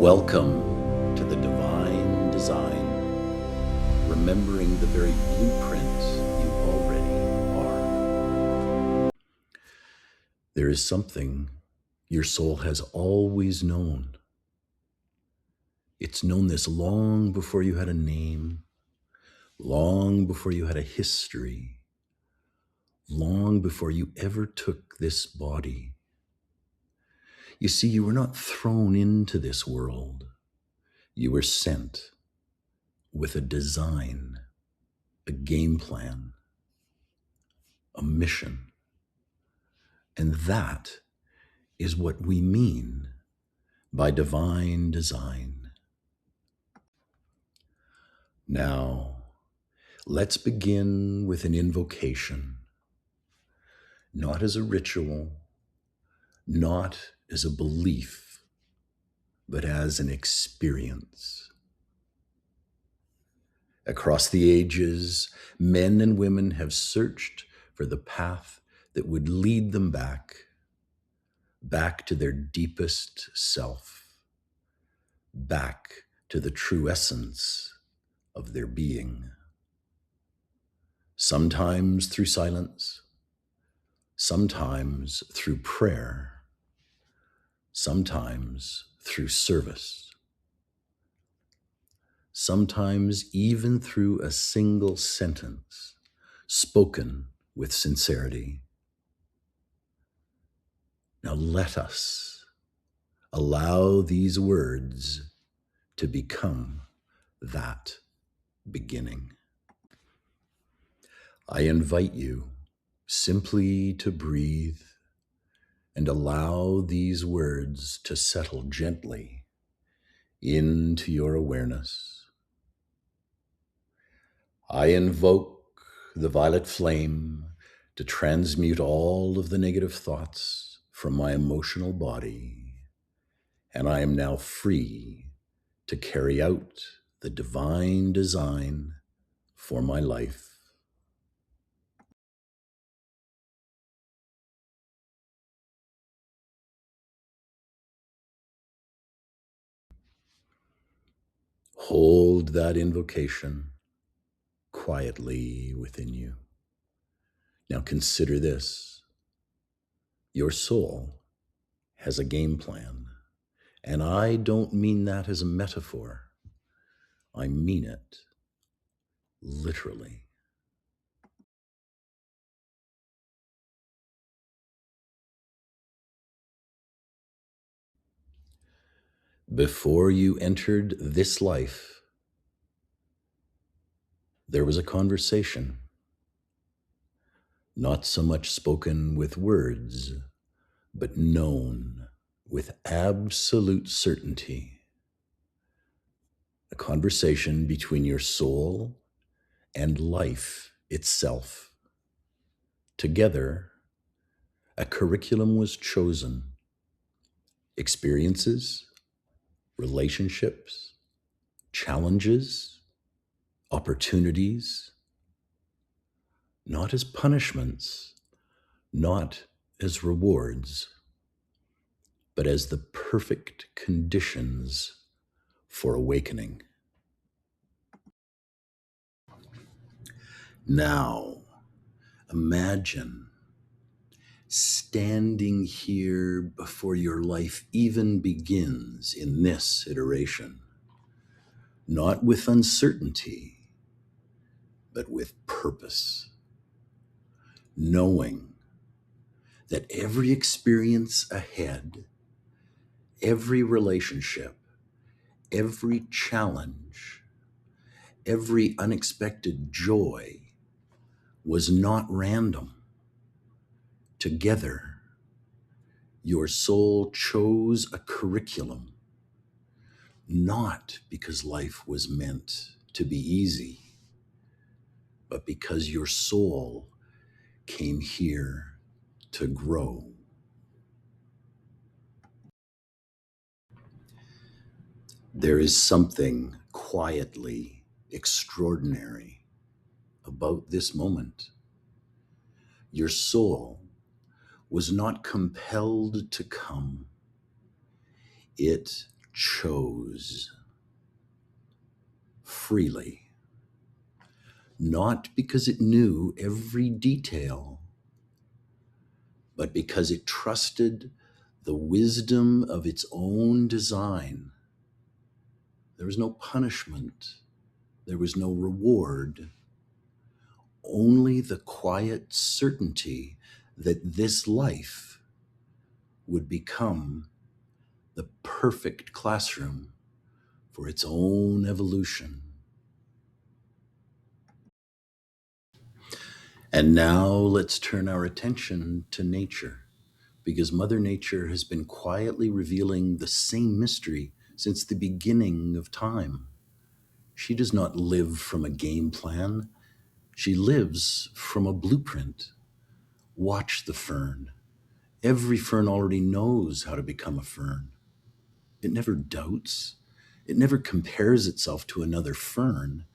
Welcome to the divine design, remembering the very blueprint you already are. There is something your soul has always known. It's known this long before you had a name, long before you had a history, long before you ever took this body. You see, you were not thrown into this world. You were sent with a design, a game plan, a mission. And that is what we mean by divine design. Now, let's begin with an invocation, not as a ritual, not as a belief, but as an experience. Across the ages, men and women have searched for the path that would lead them back to their deepest self, back to the true essence of their being. Sometimes through silence, sometimes through prayer, sometimes through service, sometimes even through a single sentence spoken with sincerity. Now let us allow these words to become that beginning. I invite you simply to breathe and allow these words to settle gently into your awareness. I invoke the violet flame to transmute all of the negative thoughts from my emotional body, and I am now free to carry out the divine design for my life. Hold that invocation quietly within you. Now consider this. Your soul has a game plan, and I don't mean that as a metaphor. I mean it literally. Before you entered this life, there was a conversation, not so much spoken with words, but known with absolute certainty. A conversation between your soul and life itself. Together, a curriculum was chosen. Experiences, relationships, challenges, opportunities, not as punishments, not as rewards, but as the perfect conditions for awakening. Now, imagine standing here before your life even begins in this iteration, not with uncertainty, but with purpose, knowing that every experience ahead, every relationship, every challenge, every unexpected joy was not random. Together, your soul chose a curriculum, not because life was meant to be easy, but because your soul came here to grow. There is something quietly extraordinary about this moment. Your soul was not compelled to come. It chose freely, not because it knew every detail, but because it trusted the wisdom of its own design. There was no punishment, there was no reward, only the quiet certainty that this life would become the perfect classroom for its own evolution. And now let's turn our attention to nature, because Mother Nature has been quietly revealing the same mystery since the beginning of time. She does not live from a game plan, she lives from a blueprint. Watch the fern. Every fern already knows how to become a fern. It never doubts. It never compares itself to another fern.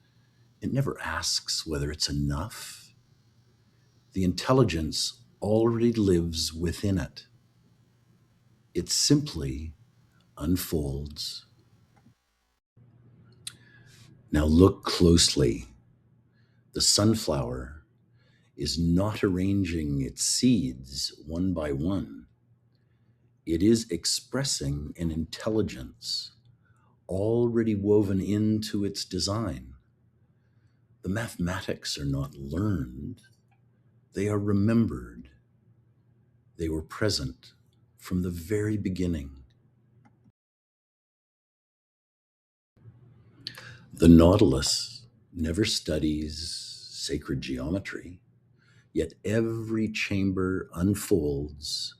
It never asks whether it's enough. The intelligence already lives within it. It simply unfolds. Now look closely. The sunflower is not arranging its seeds one by one. It is expressing an intelligence already woven into its design. The mathematics are not learned, they are remembered. They were present from the very beginning. The nautilus never studies sacred geometry, yet every chamber unfolds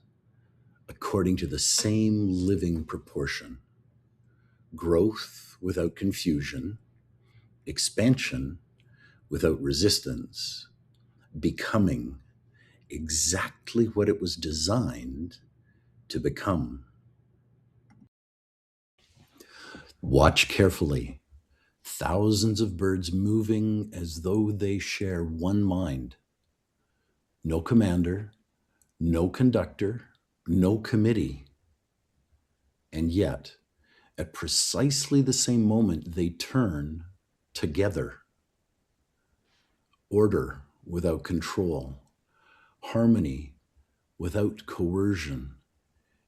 according to the same living proportion: growth without confusion, expansion without resistance, becoming exactly what it was designed to become. Watch carefully. Thousands of birds moving as though they share one mind. No commander, no conductor, no committee. And yet, at precisely the same moment, they turn together. Order without control, harmony without coercion,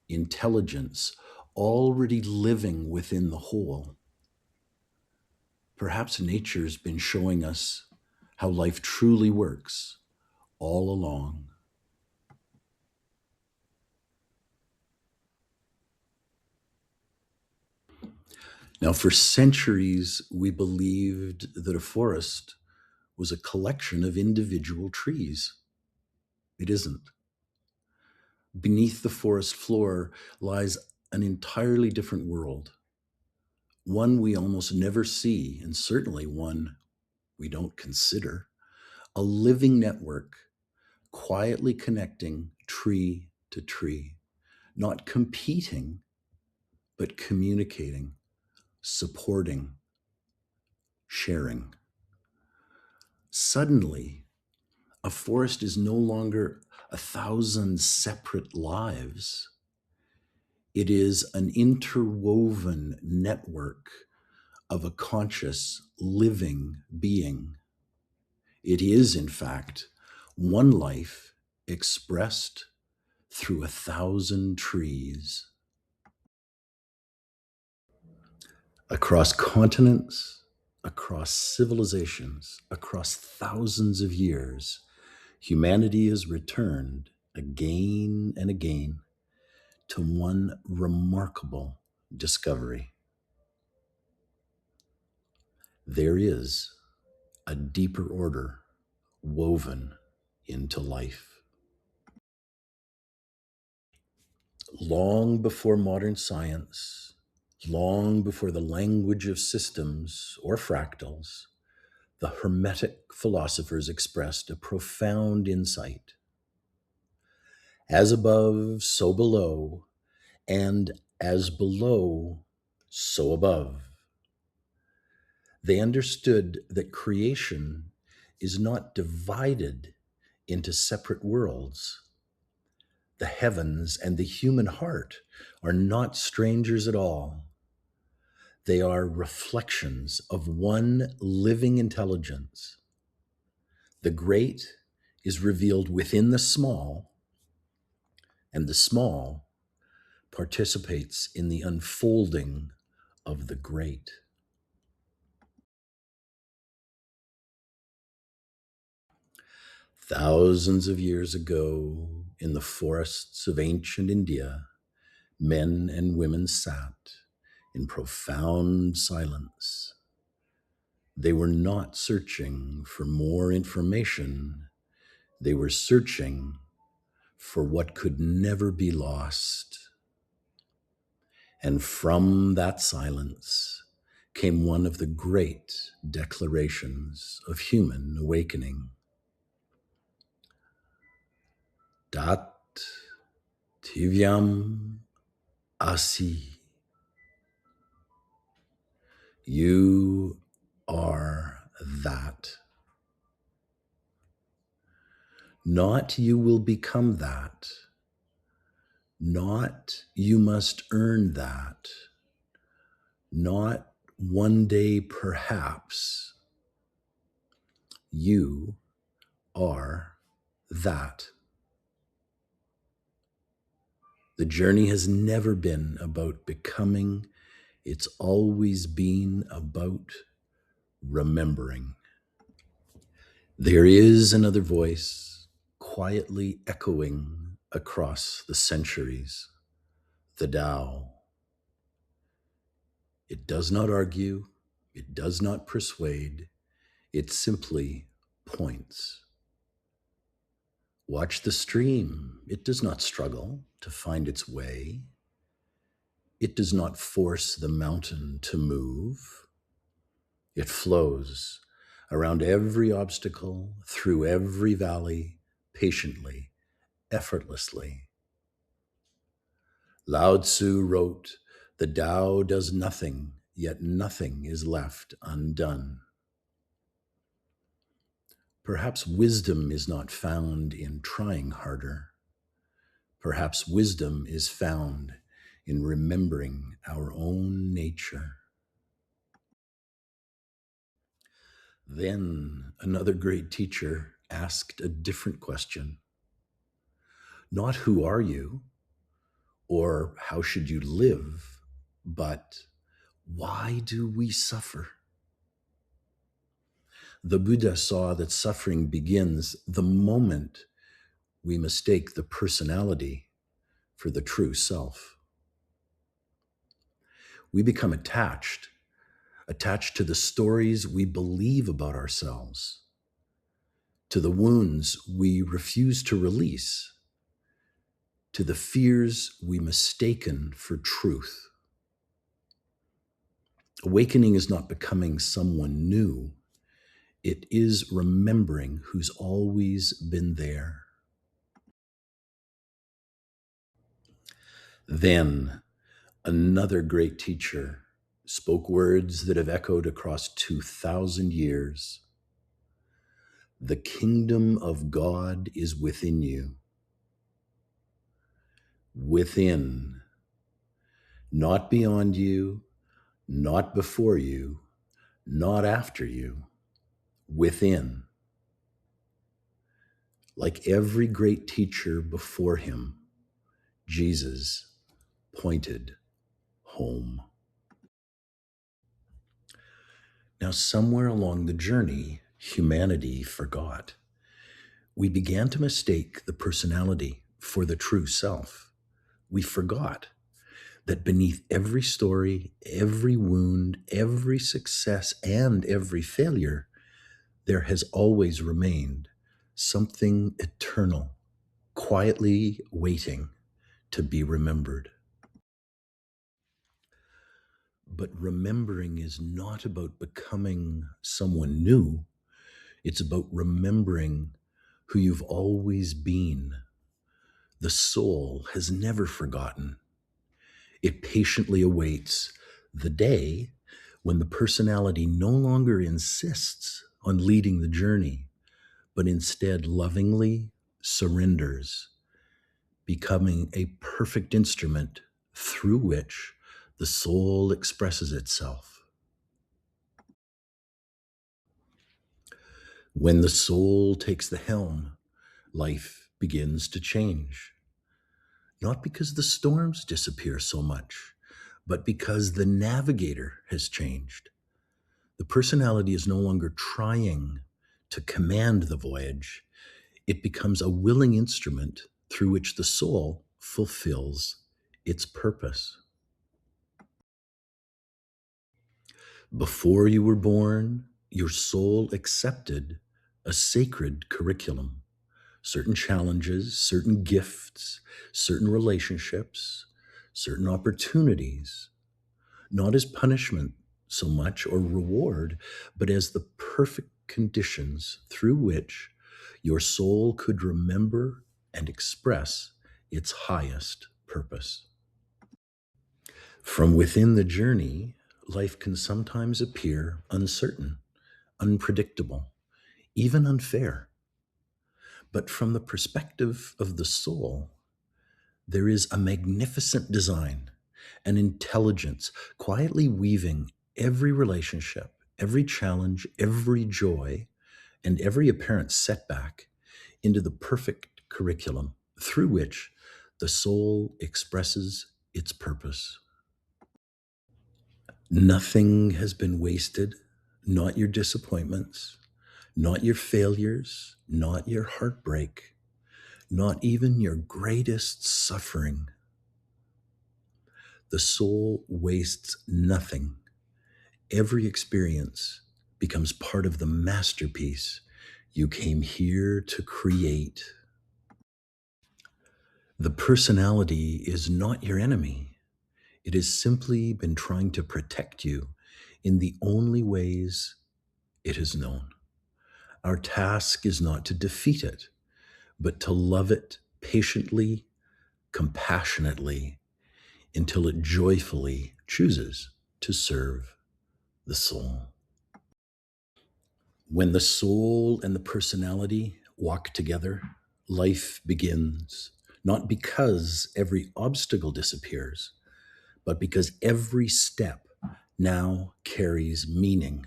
intelligence already living within the whole. Perhaps nature's been showing us how life truly works all along. Now, for centuries, we believed that a forest was a collection of individual trees. It isn't. Beneath the forest floor lies an entirely different world, one we almost never see, and certainly one we don't consider. A living network quietly connecting tree to tree, not competing, but communicating, supporting, sharing. Suddenly, a forest is no longer 1,000 separate lives. It is an interwoven network of a conscious, living being. It is, in fact, one life expressed through 1,000 trees. Across continents, across civilizations, across thousands of years, humanity has returned again and again to one remarkable discovery. There is a deeper order woven into life. Long before modern science, long before the language of systems or fractals, the Hermetic philosophers expressed a profound insight. As above, so below, and as below, so above. They understood that creation is not divided into separate worlds. The heavens and the human heart are not strangers at all. They are reflections of one living intelligence. The great is revealed within the small, and the small participates in the unfolding of the great. Thousands of years ago, in the forests of ancient India, men and women sat in profound silence. They were not searching for more information. They were searching for what could never be lost. And from that silence came one of the great declarations of human awakening. Dat tivyam asi. You are that. Not you will become that. Not you must earn that. Not one day perhaps. You are that. The journey has never been about becoming. It's always been about remembering. There is another voice quietly echoing across the centuries, the Tao. It does not argue, it does not persuade, it simply points. Watch the stream. It does not struggle to find its way. It does not force the mountain to move. It flows around every obstacle, through every valley, patiently, effortlessly. Lao Tzu wrote, "The Tao does nothing, yet nothing is left undone." Perhaps wisdom is not found in trying harder. Perhaps wisdom is found in remembering our own nature. Then another great teacher asked a different question. Not who are you or how should you live, but why do we suffer? The Buddha saw that suffering begins the moment we mistake the personality for the true self. We become attached to the stories we believe about ourselves, to the wounds we refuse to release, to the fears we mistaken for truth. Awakening is not becoming someone new. It is remembering who's always been there. Then another great teacher spoke words that have echoed across 2,000 years. The kingdom of God is within you. Within, not beyond you, not before you, not after you, within. Like every great teacher before him, Jesus pointed home. Now, somewhere along the journey, humanity forgot. We began to mistake the personality for the true self. We forgot that beneath every story, every wound, every success, and every failure, there has always remained something eternal, quietly waiting to be remembered. But remembering is not about becoming someone new. It's about remembering who you've always been. The soul has never forgotten. It patiently awaits the day when the personality no longer insists on leading the journey, but instead lovingly surrenders, becoming a perfect instrument through which the soul expresses itself. When the soul takes the helm, life begins to change. Not because the storms disappear so much, but because the navigator has changed. The personality is no longer trying to command the voyage. It becomes a willing instrument through which the soul fulfills its purpose. Before you were born, your soul accepted a sacred curriculum, certain challenges, certain gifts, certain relationships, certain opportunities, not as punishment so much or reward, but as the perfect conditions through which your soul could remember and express its highest purpose. From within the journey, life can sometimes appear uncertain, unpredictable, even unfair. But from the perspective of the soul, there is a magnificent design, an intelligence quietly weaving every relationship, every challenge, every joy, and every apparent setback into the perfect curriculum through which the soul expresses its purpose. Nothing has been wasted, not your disappointments, not your failures, not your heartbreak, not even your greatest suffering. The soul wastes nothing. Every experience becomes part of the masterpiece you came here to create. The personality is not your enemy. It has simply been trying to protect you in the only ways it has known. Our task is not to defeat it, but to love it patiently, compassionately, until it joyfully chooses to serve the soul. When the soul and the personality walk together, life begins, not because every obstacle disappears, but because every step now carries meaning.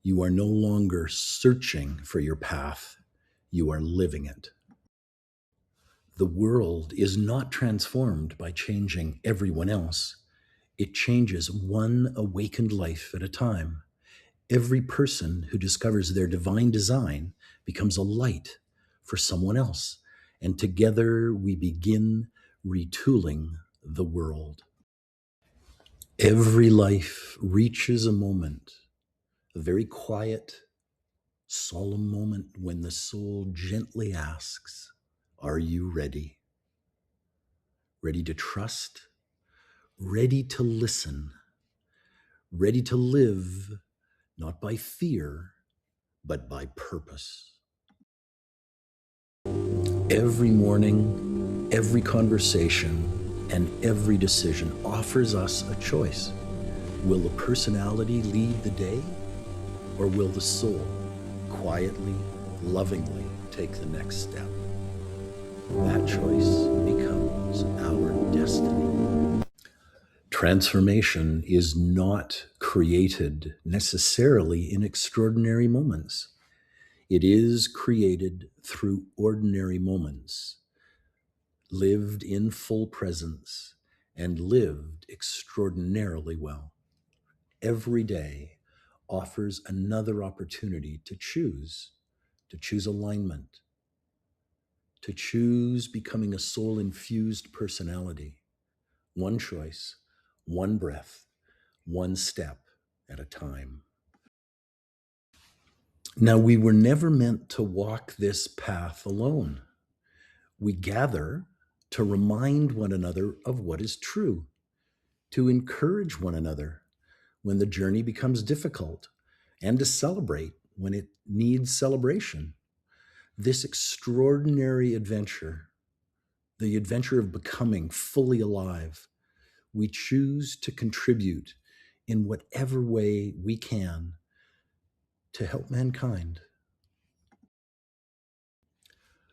You are no longer searching for your path, you are living it. The world is not transformed by changing everyone else. It changes one awakened life at a time. Every person who discovers their divine design becomes a light for someone else. And together we begin retooling the world. Every life reaches a moment, a very quiet, solemn moment when the soul gently asks, "Are you ready?" Ready to trust, ready to listen, ready to live not by fear, but by purpose. Every morning, every conversation, and every decision offers us a choice. Will the personality lead the day, or will the soul quietly, lovingly take the next step? That choice becomes our destiny. Transformation is not created necessarily in extraordinary moments. It is created through ordinary moments, lived in full presence, and lived extraordinarily well. Every day offers another opportunity to choose alignment, to choose becoming a soul-infused personality. One choice, one breath, one step at a time. Now, we were never meant to walk this path alone. We gather to remind one another of what is true, to encourage one another when the journey becomes difficult, and to celebrate when it needs celebration. This extraordinary adventure, the adventure of becoming fully alive, we choose to contribute in whatever way we can to help mankind.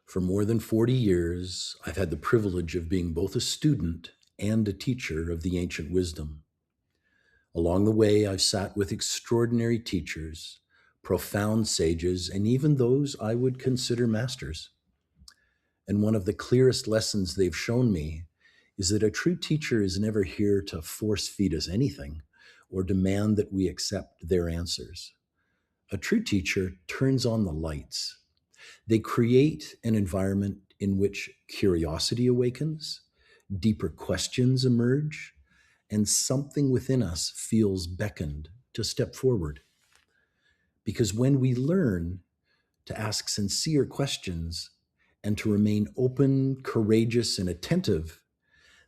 For more than 40 years, I've had the privilege of being both a student and a teacher of the ancient wisdom. Along the way, I've sat with extraordinary teachers, profound sages, and even those I would consider masters. And one of the clearest lessons they've shown me is that a true teacher is never here to force feed us anything or demand that we accept their answers. A true teacher turns on the lights. They create an environment in which curiosity awakens, deeper questions emerge, and something within us feels beckoned to step forward. Because when we learn to ask sincere questions and to remain open, courageous, and attentive,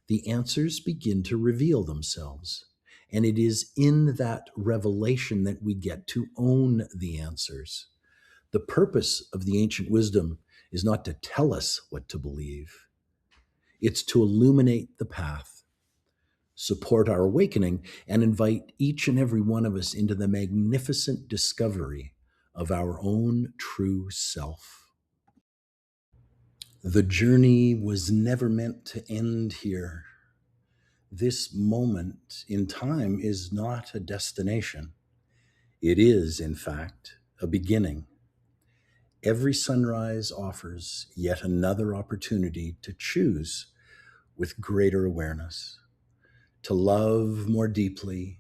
the answers begin to reveal themselves. And it is in that revelation that we get to own the answers. The purpose of the ancient wisdom is not to tell us what to believe, it's to illuminate the path, support our awakening, and invite each and every one of us into the magnificent discovery of our own true self. The journey was never meant to end here. This moment in time is not a destination. It is, in fact, a beginning. Every sunrise offers yet another opportunity to choose with greater awareness, to love more deeply,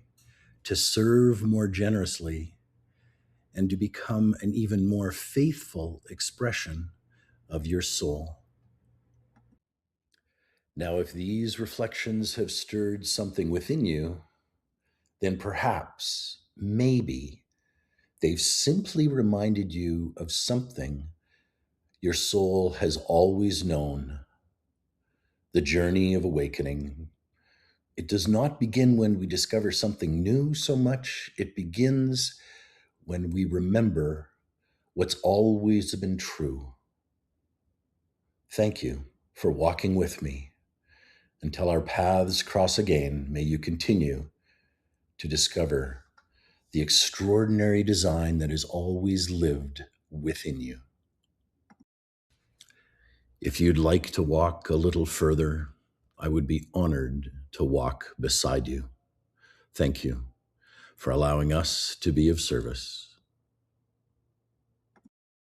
to serve more generously, and to become an even more faithful expression of your soul. Now, if these reflections have stirred something within you, then perhaps, maybe, they've simply reminded you of something your soul has always known. The journey of awakening, it does not begin when we discover something new so much. It begins when we remember what's always been true. Thank you for walking with me. Until our paths cross again, may you continue to discover the extraordinary design that has always lived within you. If you'd like to walk a little further, I would be honored to walk beside you. Thank you for allowing us to be of service.